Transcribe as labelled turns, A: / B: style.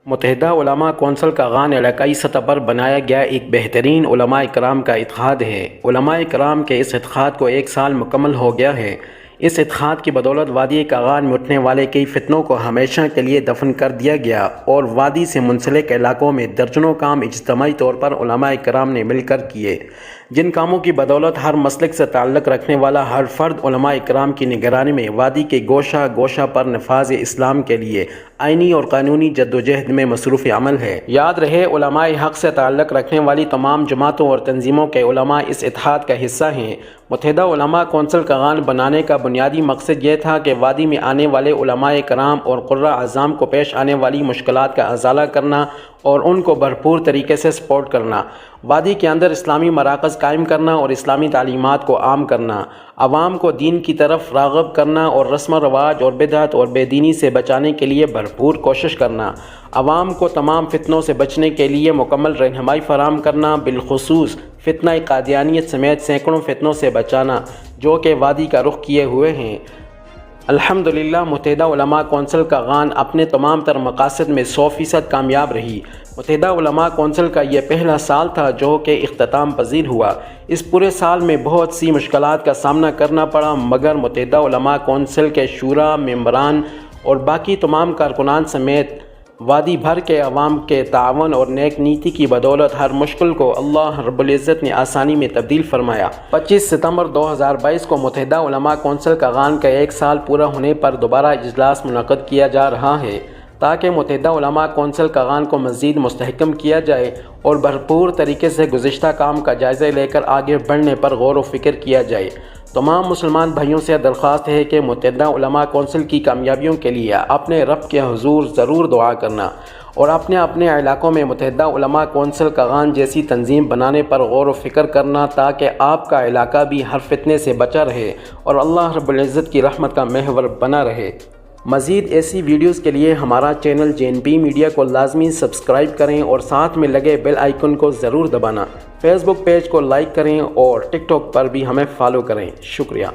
A: متحدہ علماء کونسل کا غان علاقائی سطح پر بنایا گیا ایک بہترین علماء کرام کا اتحاد ہے۔ علماء کرام کے اس اتحاد کو 1 سال مکمل ہو گیا ہے۔ اس اتحاد کی بدولت وادی کاغان میں اٹھنے والے کئی فتنوں کو ہمیشہ کے لیے دفن کر دیا گیا اور وادی سے منسلک علاقوں میں درجنوں کام اجتماعی طور پر علماء کرام نے مل کر کیے، جن کاموں کی بدولت ہر مسلک سے تعلق رکھنے والا ہر فرد علماء کرام کی نگرانی میں وادی کے گوشہ گوشہ پر نفاذ اسلام کے لیے آئینی اور قانونی جدوجہد میں مصروف عمل ہے۔ یاد رہے، علماء حق سے تعلق رکھنے والی تمام جماعتوں اور تنظیموں کے علماء اس اتحاد کا حصہ ہیں۔ متحدہ علماء کونسل کا غان بنانے کا بنیادی مقصد یہ تھا کہ وادی میں آنے والے علماء کرام اور قرہ اعظام کو پیش آنے والی مشکلات کا ازالہ کرنا اور ان کو بھرپور طریقے سے سپورٹ کرنا، وادی کے اندر اسلامی مراکز قائم کرنا اور اسلامی تعلیمات کو عام کرنا، عوام کو دین کی طرف راغب کرنا اور رسم و رواج اور بدعت اور بے دینی سے بچانے کے لیے بھرپور کوشش کرنا، عوام کو تمام فتنوں سے بچنے کے لیے مکمل رہنمائی فراہم کرنا، بالخصوص فتنہ قادیانیت سمیت سینکڑوں فتنوں سے بچانا جو کہ وادی کا رخ کیے ہوئے ہیں۔ الحمدللہ متحدہ علماء کونسل کا غان اپنے تمام تر مقاصد میں 100% کامیاب رہی۔ متحدہ علماء کونسل کا یہ پہلا سال تھا جو کہ اختتام پذیر ہوا۔ اس پورے سال میں بہت سی مشکلات کا سامنا کرنا پڑا، مگر متحدہ علماء کونسل کے شورا، ممبران اور باقی تمام کارکنان سمیت وادی بھر کے عوام کے تعاون اور نیک نیتی کی بدولت ہر مشکل کو اللہ رب العزت نے آسانی میں تبدیل فرمایا۔ 25 ستمبر 2022 کو متحدہ علماء کونسل کا غان کا 1 سال پورا ہونے پر دوبارہ اجلاس منعقد کیا جا رہا ہے تاکہ متحدہ علماء کونسل کا غان کو مزید مستحکم کیا جائے اور بھرپور طریقے سے گزشتہ کام کا جائزہ لے کر آگے بڑھنے پر غور و فکر کیا جائے۔ تمام مسلمان بھائیوں سے درخواست ہے کہ متحدہ علماء کونسل کی کامیابیوں کے لیے اپنے رب کے حضور ضرور دعا کرنا اور اپنے علاقوں میں متحدہ علماء کونسل کا غان جیسی تنظیم بنانے پر غور و فکر کرنا تاکہ آپ کا علاقہ بھی ہر فتنے سے بچا رہے اور اللہ رب العزت کی رحمت کا محور بنا رہے۔ مزید ایسی ویڈیوز کے لیے ہمارا چینل JNP میڈیا کو لازمی سبسکرائب کریں اور ساتھ میں لگے بیل آئیکن کو ضرور دبانا۔ فیس بک پیج کو لائک کریں اور ٹک ٹاک پر بھی ہمیں فالو کریں۔ شکریہ۔